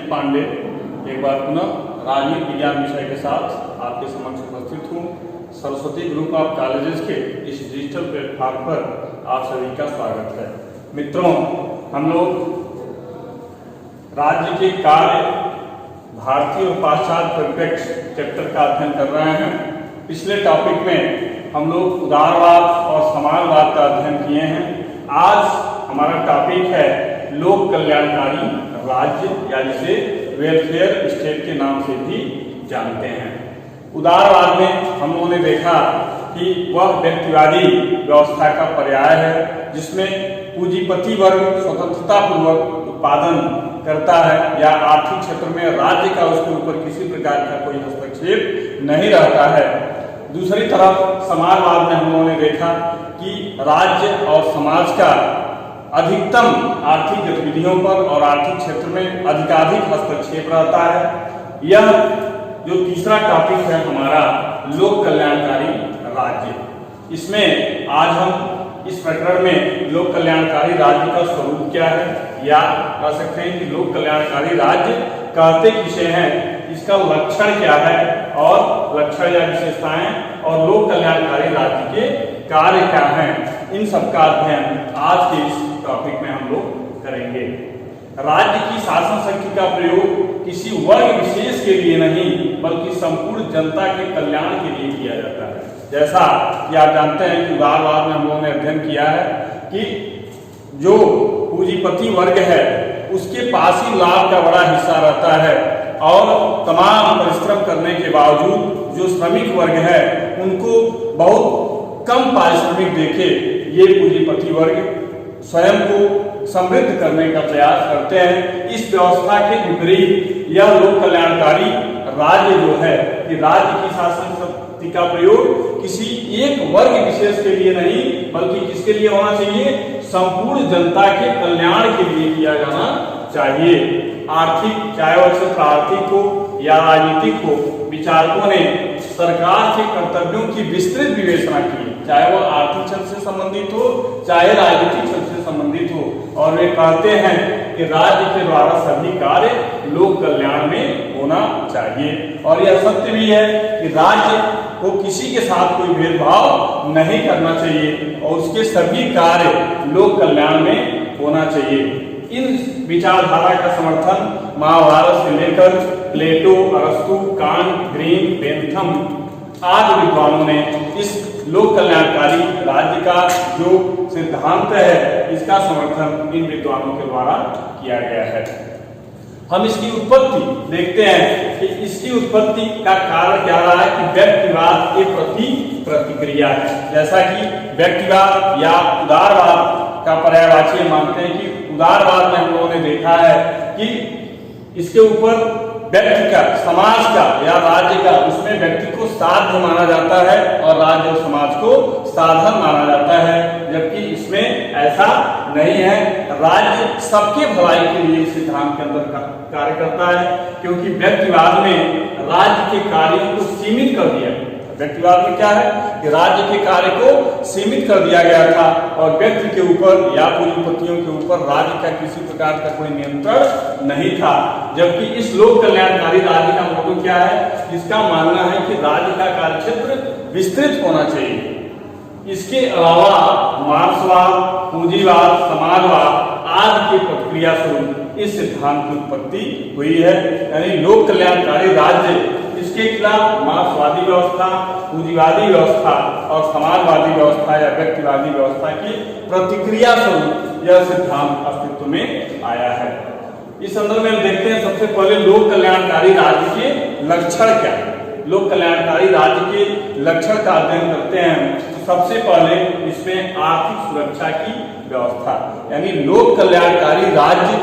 पांडे एक बार पुनः राजनीति विज्ञान विषय के साथ आपके समक्ष उपस्थित हूँ। सरस्वती ग्रुप ऑफ कॉलेजेस के इस डिजिटल प्लेटफॉर्म पर आप सभी का स्वागत है। मित्रों, हम लोग राज्य के कार्य, भारतीय और पाश्चात्य परिप्रेक्ष्य चैप्टर का अध्ययन कर रहे हैं। पिछले टॉपिक में हम लोग उदारवाद और समाजवाद का अध्ययन किए हैं। आज हमारा टॉपिक है लोक कल्याणकारी राज्य, या जिसे वेलफेयर स्टेट के नाम से भी जानते हैं। उदारवाद में हम लोगों ने देखा कि वह व्यक्तिवादी व्यवस्था का पर्याय है, जिसमें पूंजीपति वर्ग स्वतंत्रता पूर्वक उत्पादन करता है या आर्थिक क्षेत्र में राज्य का उसके ऊपर किसी प्रकार का कोई हस्तक्षेप नहीं रहता है। दूसरी तरफ समाजवाद में हम लोगों ने देखा कि राज्य और समाज का अधिकतम आर्थिक गतिविधियों पर और आर्थिक क्षेत्र में अधिकाधिक हस्तक्षेप रहता है। यह जो तीसरा टॉपिक है हमारा लोक कल्याणकारी राज्य, इसमें आज हम इस प्रकरण में लोक कल्याणकारी राज्य का स्वरूप क्या है, या कह सकते हैं कि लोक कल्याणकारी राज्य कहते किसे हैं, इसका लक्षण क्या है और लक्षण या विशेषताएं, और लोक कल्याणकारी राज्य के कार्य क्या हैं, इन सब का अध्ययन आज के इस टॉपिक में हम लोग करेंगे। राज्य की शासन शक्ति का प्रयोग किसी वर्ग विशेष के लिए नहीं बल्कि संपूर्ण जनता के कल्याण के लिए किया जाता है। जैसा कि आप जानते हैं कि उदारवाद में हम लोगों ने अध्ययन किया है कि जो पूंजीपति वर्ग है उसके पास ही लाभ का बड़ा हिस्सा रहता है, और तमाम परिश्रम करने के बावजूद जो श्रमिक वर्ग है उनको बहुत कम पारिश्रमिक देके ये पूंजीपति वर्ग स्वयं को समृद्ध करने का प्रयास करते हैं। इस व्यवस्था के विपरीत यह लोक कल्याणकारी राज्य जो है कि राज्य की शासन शक्ति का प्रयोग किसी एक वर्ग विशेष के लिए नहीं बल्कि किसके लिए होना चाहिए, संपूर्ण जनता के कल्याण के लिए किया जाना चाहिए। आर्थिक, चाहे वह क्षेत्र आर्थिक हो या राजनीतिक हो, विचारकों ने सरकार के कर्तव्यों की विस्तृत विवेचना की, चाहे वह आर्थिक क्षेत्र से संबंधित हो चाहे राजनीतिक क्षेत्र से संबंधित हो, और वे कहते हैं कि राज्य के द्वारा सभी कार्य लोक कल्याण में होना चाहिए। और यह सत्य भी है कि राज्य को किसी के साथ कोई भेदभाव नहीं करना चाहिए और उसके सभी कार्य लोक कल्याण में होना चाहिए। इन विचारधारा का समर्थन महाभारत से लेकर प्लेटो, अरस्तु, कांट, ग्रीन, बेंथम आदि विद्वानों ने इस लोक कल्याणकारी राज्य का जो सिद्धांत है इसका समर्थन इन विद्वानों के द्वारा किया गया है। हम इसकी उत्पत्ति देखते हैं कि इसकी उत्पत्ति का कारण क्या रहा है कि व्यक्तिवाद के प्रति प्रतिक्रिया है। जैसा कि व्यक्तिवाद या उदारवाद का पर्यायवाची मानते हैं कि उदारवाद में हम लोगों ने देखा है कि इसके ऊपर व्यक्ति का, समाज का या राज्य का, उसमें व्यक्ति को साध्य माना जाता है और राज्य और समाज को साधन माना जाता है, जबकि इसमें ऐसा नहीं है। राज्य सबके भलाई के लिए सिद्धांत के अंदर कार्य करता है, क्योंकि व्यक्तिवाद में राज्य के कार्यों को सीमित कर दिया। व्यक्तिवाद में क्या है कि राज्य के कार्य को सीमित कर दिया गया था और व्यक्ति के ऊपर या पूंजीपतियों के ऊपर राज्य का किसी प्रकार का कोई नियंत्रण नहीं था। जबकि इस लोक कल्याणकारी राज्य का मतलब क्या है, इसका मानना है कि राज्य का कार्यक्षेत्र विस्तृत होना चाहिए। इसके अलावा मार्क्सवाद, पूंजीवाद, समाजवाद आदि की प्रतिक्रिया स्वरूप इस सिद्धांत की उत्पत्ति हुई है। यानी लोक कल्याणकारी राज्य, इसके खिलाफ मार्क्सवादी व्यवस्था, पूंजीवादी व्यवस्था और समाजवादी व्यवस्था या व्यक्तिवादी व्यवस्था की प्रतिक्रिया स्वरूप यह सिद्धांत अस्तित्व में आया है। इस संदर्भ में हम देखते हैं सबसे पहले लोक कल्याणकारी राज्य के लक्षण क्या है। लोक कल्याणकारी राज्य के लक्षण का अध्ययन करते हैं तो सबसे पहले इसमें आर्थिक सुरक्षा की व्यवस्था, यानी लोक कल्याणकारी राज्य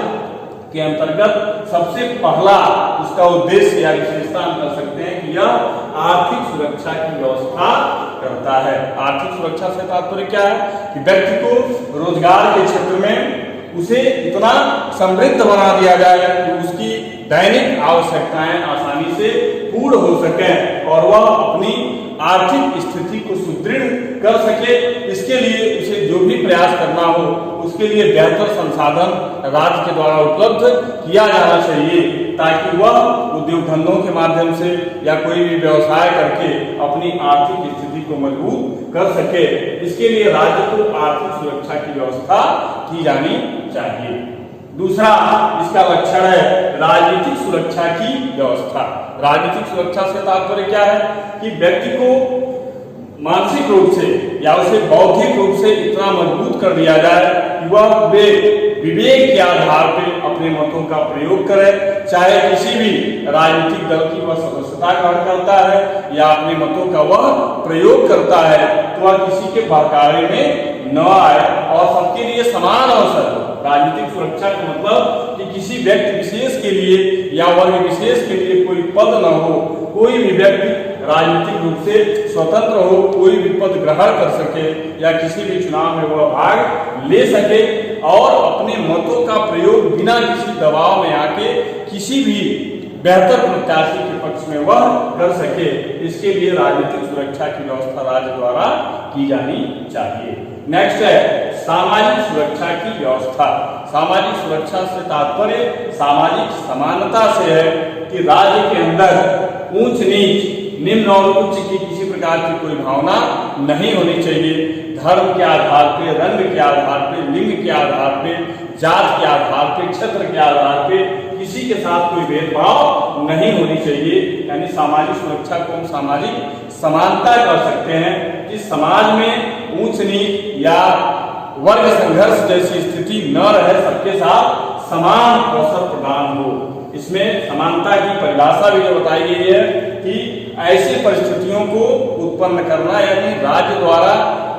के अंतर्गत सबसे पहला उसका उद्देश्य या विशेषता हम कर सकते हैं कि यह आर्थिक सुरक्षा की व्यवस्था करता है। आर्थिक सुरक्षा से तात्पर्य क्या है कि व्यक्ति को रोजगार के क्षेत्र में उसे इतना समृद्ध बना दिया जाए कि उसकी दैनिक आवश्यकताएं आसानी से पूर्ण हो सकें और वह अपनी आर्थिक स्थिति को सुदृढ़ कर सके। इसके लिए उसे जो भी प्रयास करना हो उसके लिए बेहतर संसाधन राज्य के द्वारा उपलब्ध किया जाना चाहिए। ताकि वह उद्योग धंधों के माध्यम से या कोई भी व्यवसाय करके अपनी आर्थिक स्थिति को मजबूत कर सके। इसके लिए राज्य को आर्थिक सुरक्षा की व्यवस्था की जानी चाहिए। दूसरा इसका लक्षण है राजनीतिक सुरक्षा की व्यवस्था। राजनीतिक सुरक्षा से तात्पर्य क्या है कि व्यक्ति को मानसिक रूप से या उसे बौद्धिक रूप से इतना मजबूत कर दिया जाए कि वह विवेक के आधार पर अपने मतों का प्रयोग करे, चाहे किसी भी राजनीतिक दल की वह सदस्यता ग्रहण करता है या अपने मतों का वह प्रयोग करता है तो वह किसी के बहकावे में न आए और सबके लिए समान अवसर हो। राजनीतिक सुरक्षा का मतलब कि किसी व्यक्ति विशेष के लिए या वर्ग विशेष के लिए कोई पद न हो, कोई भी व्यक्ति राजनीतिक रूप से स्वतंत्र हो, कोई भी पद ग्रहण कर सके या किसी भी चुनाव में वह भाग ले सके और अपने मतों का प्रयोग बिना किसी दबाव में आके किसी भी बेहतर प्रत्याशी के पक्ष में वह कर सके। इसके लिए राजनीतिक सुरक्षा की व्यवस्था राज्य द्वारा की जानी चाहिए। नेक्स्ट है सामाजिक सुरक्षा की व्यवस्था। सामाजिक सुरक्षा से तात्पर्य सामाजिक समानता से है कि राज्य के अंदर ऊंच नीच, निम्न और उच्च की किसी प्रकार की कोई भावना नहीं होनी चाहिए। धर्म के आधार पे, रंग के आधार पे, लिंग के आधार पे, जात के आधार पे, क्षेत्र के आधार पे किसी के साथ कोई भेदभाव नहीं होनी चाहिए। यानी सामाजिक सुरक्षा को हम सामाजिक समानता कर सकते हैं कि समाज में ऊंच नीच या वर्ग संघर्ष जैसी स्थिति न रहे, सबके साथ समान अवसर प्रदान हो। इसमें समानता की परिभाषा भी जो बताई गई है कि ऐसी परिस्थितियों को उत्पन्न करना, यानी राज्य द्वारा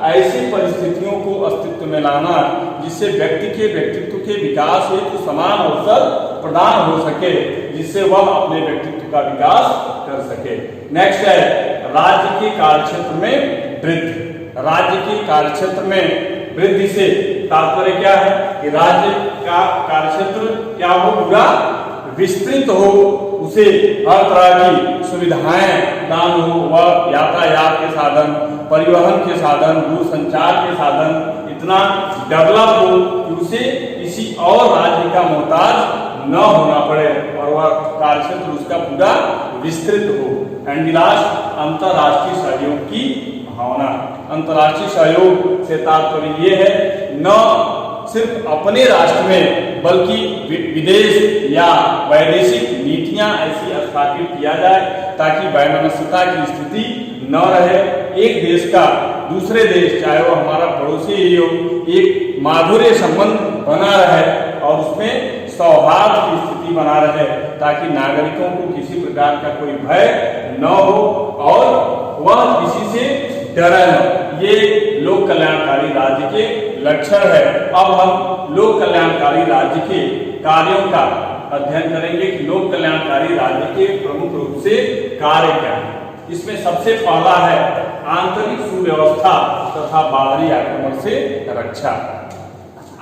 ऐसी परिस्थितियों को अस्तित्व में लाना जिससे व्यक्ति के व्यक्तित्व के विकास हेतु समान अवसर प्रदान हो सके, जिससे वह अपने व्यक्तित्व का विकास कर सके। नेक्स्ट है राज्य के कार्यक्षेत्र में वृद्धि। राज्य के कार्यक्षेत्र में वृद्धि से तात्पर्य क्या है कि राज्य का कार्यक्षेत्र क्या हो, पूरा विस्तृत हो, उसे हर तरह की सुविधाएं प्रदान हो, वह यातायात के साधन, परिवहन के साधन, दूरसंचार के साधन इतना डेवलप हो कि उसे किसी और राज्य का मोहताज न होना पड़े और वह कार्यक्षेत्र उसका पूरा विस्तृत हो। एंड लास्ट अंतर्राष्ट्रीय सहयोग की भावना। अंतर्राष्ट्रीय सहयोग से तात्पर्य ये है न सिर्फ अपने राष्ट्र में बल्कि विदेश या वैदेशिक नीतियां ऐसी स्थापित किया जाए ताकि वैमनस्यता की स्थिति न रहे। एक देश का दूसरे देश, चाहे वो हमारा पड़ोसी ही हो, एक माधुर्य संबंध बना रहे और उसमें सौहार्द की स्थिति बना रहे ताकि नागरिकों को किसी प्रकार का कोई भय न हो और वह किसी से डरे न। ये लोक कल्याणकारी राज्य के लक्षण है। अब हम लोक कल्याणकारी राज्य के कार्यों का अध्ययन करेंगे कि लोक कल्याणकारी राज्य के प्रमुख रूप से कार्य क्या है। इसमें सबसे पहला है आंतरिक सुव्यवस्था तथा बाहरी आक्रमण से रक्षा।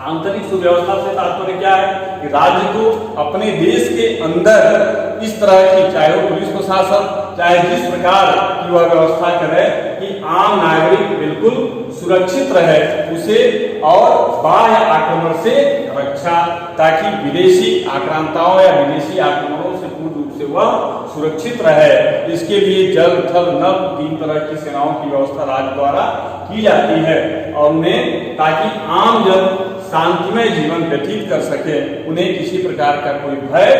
आंतरिक सुव्यवस्था से तात्पर्य क्या है कि राज्य को अपने देश के अंदर इस तरह की, चाहे वो पुलिस प्रशासन, चाहे जिस प्रकार की वह व्यवस्था करे कि आम नागरिक बिल्कुल सुरक्षित रहे, उसे और बाह्य आक्रमण से रक्षा, ताकि विदेशी आक्रांताओं या विदेशी आक्रमणों से पूर्ण रूप से वह सुरक्षित रहे। इसके लिए जल, थल, नभ, 3 तरह की सेनाओं की व्यवस्था राज्य द्वारा की जाती है और उन्हें ताकि आम जन शांतिमय जीवन व्यतीत कर सके, उन्हें किसी प्रकार का कोई भय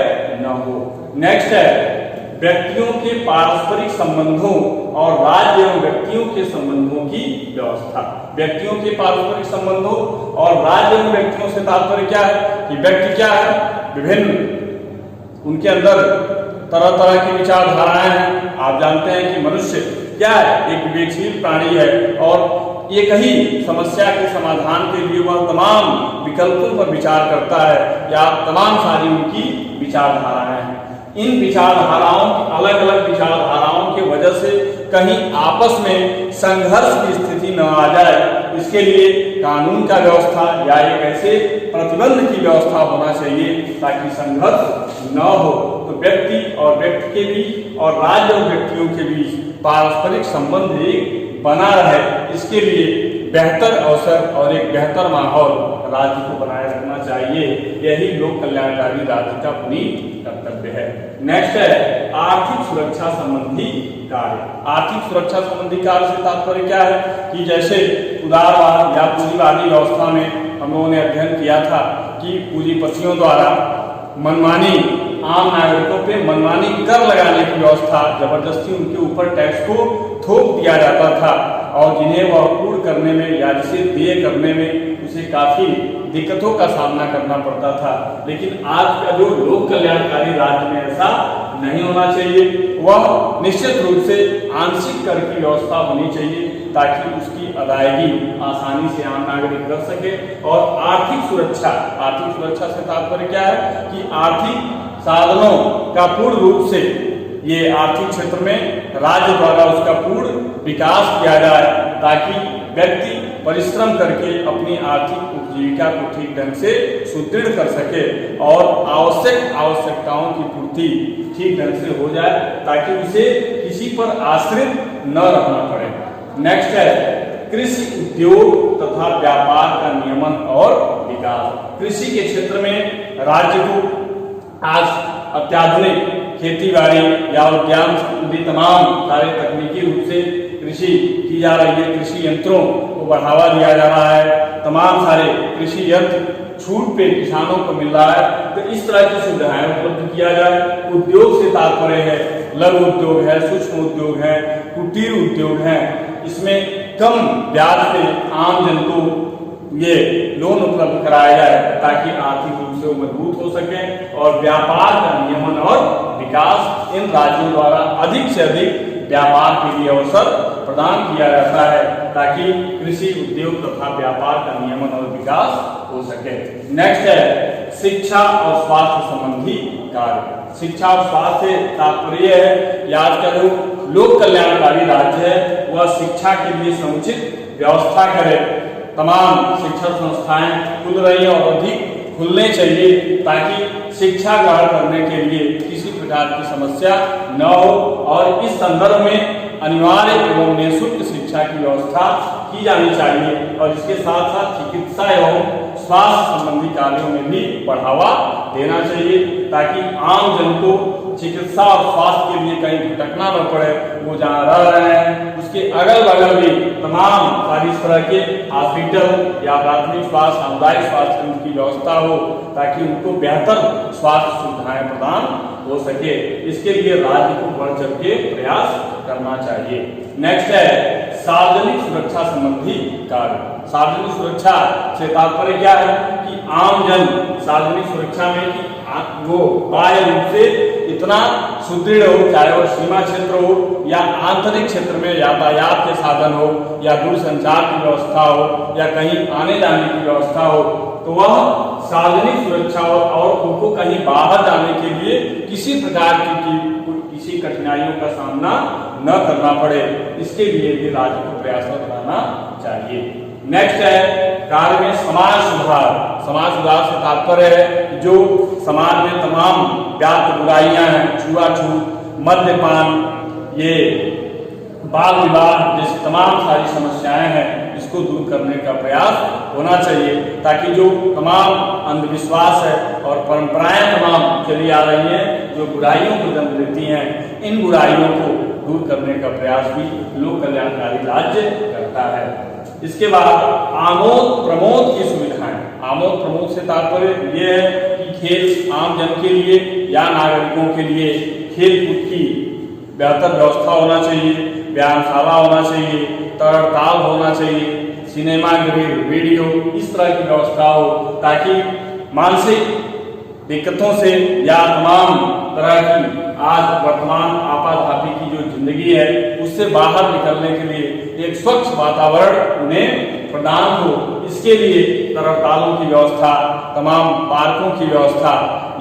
न हो। नेक्स्ट है व्यक्तियों के पारस्परिक संबंधों और राज्य एवं व्यक्तियों के संबंधों की व्यवस्था। व्यक्तियों के पारस्परिक संबंधों और राज्य एवं व्यक्तियों से तात्पर्य क्या है कि व्यक्ति क्या है, विभिन्न उनके अंदर तरह तरह की विचारधाराएं हैं। आप जानते हैं कि मनुष्य क्या है, एक विवेकशील प्राणी है और एक ही समस्या के समाधान के लिए वह तमाम विकल्पों पर विचार करता है या तमाम सारी उनकी विचारधाराएं हैं। इन विचारधाराओं, अलग अलग विचारधाराओं के वजह से कहीं आपस में संघर्ष की स्थिति न आ जाए, इसके लिए कानून का व्यवस्था या एक ऐसे प्रतिबंध की व्यवस्था होना चाहिए ताकि संघर्ष न हो। तो व्यक्ति और व्यक्ति के बीच और राज्य और व्यक्तियों के बीच पारस्परिक संबंध एक बना रहे, इसके लिए बेहतर अवसर और एक बेहतर माहौल राज्य को बनाए रखना चाहिए। यही लोक कल्याणकारी राज्य का पुनीत कर्तव्य है। नेक्स्ट है आर्थिक सुरक्षा संबंधी कार्य। आर्थिक सुरक्षा संबंधी कार्य से तात्पर्य क्या है कि जैसे उदारवाद या पूंजीवादी व्यवस्था में हम लोगों ने अध्ययन किया था कि पूंजीपतियों द्वारा मनमानी आम नागरिकों पे मनमानी कर लगाने की व्यवस्था, जबरदस्ती उनके ऊपर टैक्स को थोप दिया जाता था और जिन्हें वह पूर्ण करने में या जिसे देय करने में उसे काफी दिक्कतों का सामना करना पड़ता था। लेकिन आज का जो लोक कल्याणकारी राज्य में ऐसा नहीं होना चाहिए। वह निश्चित रूप से आंशिक कर की व्यवस्था होनी चाहिए ताकि उसकी अदायगी आसानी से आम नागरिक कर सके। और आर्थिक सुरक्षा से तात्पर्य क्या है कि आर्थिक साधनों का पूर्ण रूप से ये आर्थिक क्षेत्र में राज्य द्वारा उसका पूर्ण विकास किया जाए ताकि व्यक्ति परिश्रम करके अपनी आर्थिक उपजीविका को ठीक ढंग से सुदृढ़ कर सके और आवश्यकताओं की पूर्ति ठीक ढंग से हो जाए ताकि उसे किसी पर आश्रित न रहना पड़े। नेक्स्ट है कृषि उद्योग तथा व्यापार का नियमन और विकास। कृषि के क्षेत्र में राज्य को आज अत्याधुनिक खेती बाड़ी या उद्यान संबंधी तमाम सारे तकनीकी रूप से कृषि की जा रही है। कृषि यंत्रों को बढ़ावा दिया जा रहा है। तमाम सारे कृषि यंत्र छूट पे किसानों को मिल रहा है। तो इस तरह की सुविधाएं उपलब्ध किया जाए। उद्योग से तात्पर्य है लघु उद्योग है, सूक्ष्म उद्योग है, कुटीर उद्योग है। इसमें कम ब्याज पे आम जन को ये लोन उपलब्ध कराया जाए ताकि आर्थिक रूप से वो मजबूत हो सके। और व्यापार का नियमन और विकास, इन राज्यों द्वारा अधिक से अधिक व्यापार के लिए अवसर प्रदान किया जाता है ताकि कृषि उद्योग तथा व्यापार का नियमन और विकास हो सके। नेक्स्ट है शिक्षा और स्वास्थ्य संबंधी कार्य। शिक्षा और स्वास्थ्य से तात्पर्य है कि आज का जो लोक कल्याणकारी राज्य है वह शिक्षा के लिए समुचित व्यवस्था करे। तमाम शिक्षण संस्थाएं खुल रही हैं और अधिक खुलने चाहिए ताकि शिक्षा ग्रहण करने के लिए किसी प्रकार की समस्या न हो। और इस संदर्भ में अनिवार्य एवं निःशुल्क शिक्षा की व्यवस्था की जानी चाहिए और इसके साथ साथ चिकित्सा एवं स्वास्थ्य संबंधी कार्यों में भी बढ़ावा देना चाहिए ताकि आम जन को चिकित्सा और स्वास्थ्य के लिए कहीं भटकना न पड़े। वो जहाँ रह रहे हैं उसके अगल बगल भी तमाम सारी इस तरह के हॉस्पिटल या प्राथमिक स्वास्थ्य सामुदायिक स्वास्थ्य केंद्र की व्यवस्था हो ताकि उनको बेहतर स्वास्थ्य सुविधाएं प्रदान हो सके। इसके लिए राज्य को बढ़ चढ़ के प्रयास करना चाहिए। नेक्स्ट है सार्वजनिक सुरक्षा संबंधी कार्य। सार्वजनिक सुरक्षा से तात्पर्य क्या है कि आम जन सार्वजनिक सुरक्षा में कि वो बाह्य रूप से इतना सुदृढ़ हो, चाहे वो सीमा क्षेत्र हो या आंतरिक क्षेत्र में यातायात के साधन हो या दूरसंचार की व्यवस्था हो या कहीं आने जाने की व्यवस्था हो, तो वह सार्वजनिक सुरक्षा और उनको कहीं बाहर जाने के लिए किसी प्रकार की किसी कठिनाइयों का सामना न करना पड़े। इसके लिए भी राज्य को प्रयासरत रहना चाहिए। नेक्स्ट है कार्य में समाज सुधार। समाज सुधार से तात्पर्य है जो समाज में तमाम व्याप्त बुराइयां हैं, छुआछूत, मद्यपान, ये बाल विवाह जैसी तमाम सारी समस्याएं हैं, इसको दूर करने का प्रयास होना चाहिए ताकि जो तमाम अंधविश्वास है और परंपराएं तमाम चली आ रही हैं जो बुराइयों को जन्म देती हैं, इन बुराइयों को दूर करने का प्रयास भी लोक कल्याणकारी राज्य करता है। इसके बाद आमोद प्रमोद की सुविधाएं। आमोद प्रमोद से तात्पर्य ये है कि खेल आम जन के लिए या नागरिकों के लिए खेल कूद की बेहतर व्यवस्था होना चाहिए, व्यायामशाला होना चाहिए, तरणताल होना चाहिए, सिनेमा गृह, वीडियो, इस तरह की व्यवस्था हो ताकि मानसिक दिक्कतों से या तमाम तरह की आज वर्तमान आपाधापी की जो जिंदगी है उससे बाहर निकलने के लिए एक स्वच्छ वातावरण उन्हें प्रदान हो। इसके लिए तरणतालों की व्यवस्था, तमाम पार्कों की व्यवस्था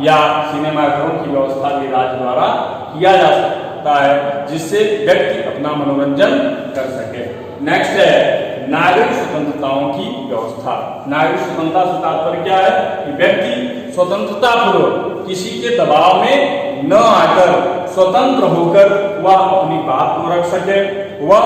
या सिनेमाघरों की व्यवस्था भी राज्य द्वारा किया जा सकता है जिससे व्यक्ति अपना मनोरंजन कर सके। नेक्स्ट है नागरिक स्वतंत्रताओं की व्यवस्था। नागरिक स्वतंत्रता से तात्पर्य क्या है कि व्यक्ति स्वतंत्रता पूर्वक किसी के दबाव में न आकर स्वतंत्र होकर वह अपनी बात को रख सके, वह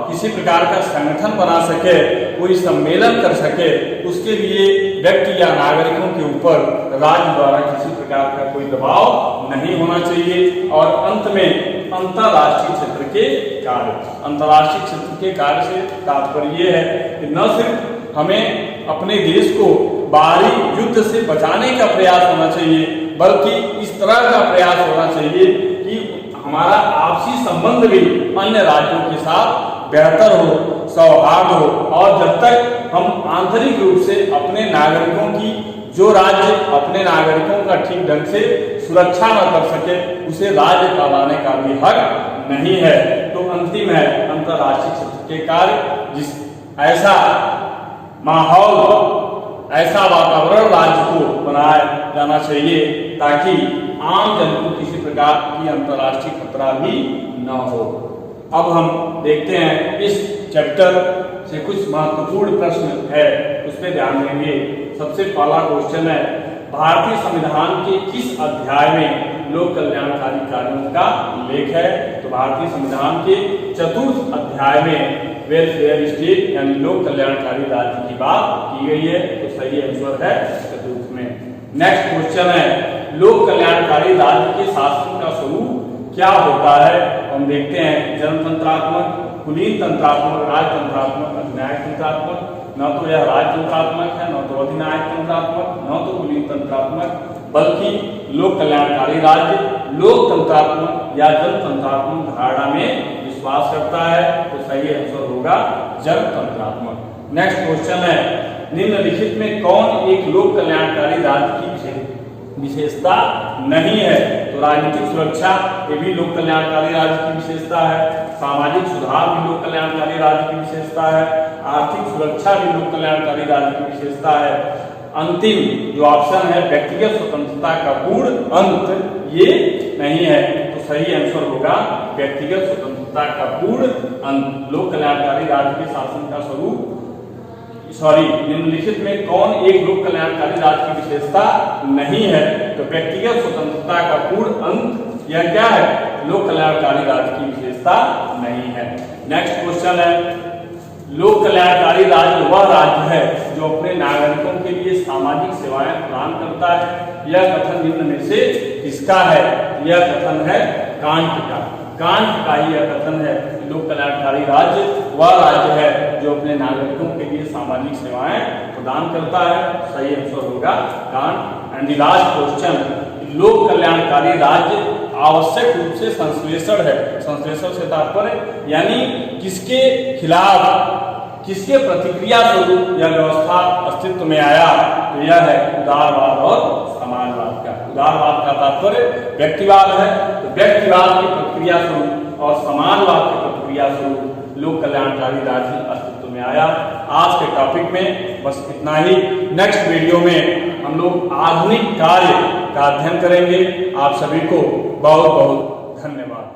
किसी प्रकार का संगठन बना सके, कोई सम्मेलन कर सके, उसके लिए व्यक्ति या नागरिकों के ऊपर राज्य द्वारा किसी प्रकार का कोई दबाव नहीं होना चाहिए। और अंत में अंतरराष्ट्रीय क्षेत्र के कार्य, अंतरराष्ट्रीय क्षेत्र के कार्य से तात्पर्य यह है कि न सिर्फ हमें अपने देश को बाहरी युद्ध से बचाने का प्रयास होना चाहिए, बल्कि इस तरह का प्रयास होना चाहिए कि हमारा आपसी संबंध भी अन्य राज्यों के साथ बेहतर हो, सौहार्द हो। और जब तक हम आंतरिक रूप से अपने नागरिकों की, जो राज्य अपने नागरिकों का ठीक ढंग से सुरक्षा न कर सके, उसे राज्य कहलाने का भी हक नहीं है। तो अंतिम है अंतरराष्ट्रीय क्षेत्र के कार्य, जिस ऐसा माहौल, ऐसा वातावरण राज्य को बनाया जाना चाहिए ताकि आम जन को किसी प्रकार की अंतरराष्ट्रीय खतरा भी न हो। अब हम देखते हैं इस चैप्टर से कुछ महत्वपूर्ण प्रश्न है, उस पर ध्यान देंगे। सबसे पहला क्वेश्चन है, भारतीय संविधान के किस अध्याय में लोक कल्याणकारी कार्यों का उल्लेख है? तो भारतीय संविधान के 4th अध्याय में वेलफेयर स्टेट यानी लोक कल्याणकारी राज्य की बात की गई है। तो सही आंसर है 4th में। नेक्स्ट क्वेश्चन है, लोक कल्याणकारी राज्य के शासन का स्वरूप क्या होता है? हम देखते हैं, जनतंत्रात्मक, कुलीन तंत्रात्मक, राजतंत्रात्मक, अधिनायक तंत्रात्मक। न तो यह राजतंत्रात्मक है, न तो अधिनायक तंत्रात्मक, न तो कुलीन तंत्रात्मक, बल्कि लोक कल्याणकारी राज्य लोकतंत्रात्मक या जनतंत्रात्मक धारणा में विश्वास करता है। तो सही आंसर होगा जनतंत्रात्मक। नेक्स्ट क्वेश्चन है, निम्नलिखित में कौन एक लोक कल्याणकारी राज्य की विशेषता नहीं है? तो राजनीतिक सुरक्षा, ये भी लोक कल्याणकारी राज्य की विशेषता है। सामाजिक सुधार भी लोक कल्याणकारी राज्य की विशेषता है। आर्थिक सुरक्षा भी लोक कल्याणकारी राज्य की विशेषता है। अंतिम जो ऑप्शन है, व्यक्तिगत स्वतंत्रता का पूर्ण अंत, ये नहीं है। तो सही आंसर होगा व्यक्तिगत स्वतंत्रता का पूर्ण अंत। लोक कल्याणकारी राज्य के शासन का स्वरूप, निम्नलिखित में कौन एक लोक कल्याणकारी राज्य की विशेषता नहीं है? तो व्यक्तिगत स्वतंत्रता का पूर्ण अंत, यह क्या है? लोक कल्याणकारी राज्य की विशेषता नहीं है। नेक्स्ट क्वेश्चन है, लोक कल्याणकारी राज्य वह राज्य है जो अपने नागरिकों के लिए सामाजिक सेवाएं प्रदान करता है। यह कथन निम्न में से किसका है? यह कथन है कांट का। कांट का ही यह कथन है, लोक कल्याणकारी राज्य वह राज्य है जो अपने नागरिकों के लिए सामाजिक सेवाएं प्रदान करता है। सही आंसर होगा can't. And the last question, लोक कल्याणकारी राज्य आवश्यक रूप से संश्लेषण है। संश्लेषण से तात्पर्य यानी किसके खिलाफ, किसके प्रतिक्रिया स्वरूप यह व्यवस्था अस्तित्व में आया? तो यह है उदारवाद और समाजवाद का। उदारवाद का तात्पर्य व्यक्तिवाद है, तो व्यक्तिवाद की प्रतिक्रिया स्वरूप और समाजवाद की प्रतिक्रिया स्वरूप लोक कल्याणकारी राज्य अस्तित्व में आया। आज के टॉपिक में बस इतना ही। नेक्स्ट वीडियो में हम लोग आधुनिक कार्य का अध्ययन करेंगे। आप सभी को बहुत बहुत धन्यवाद।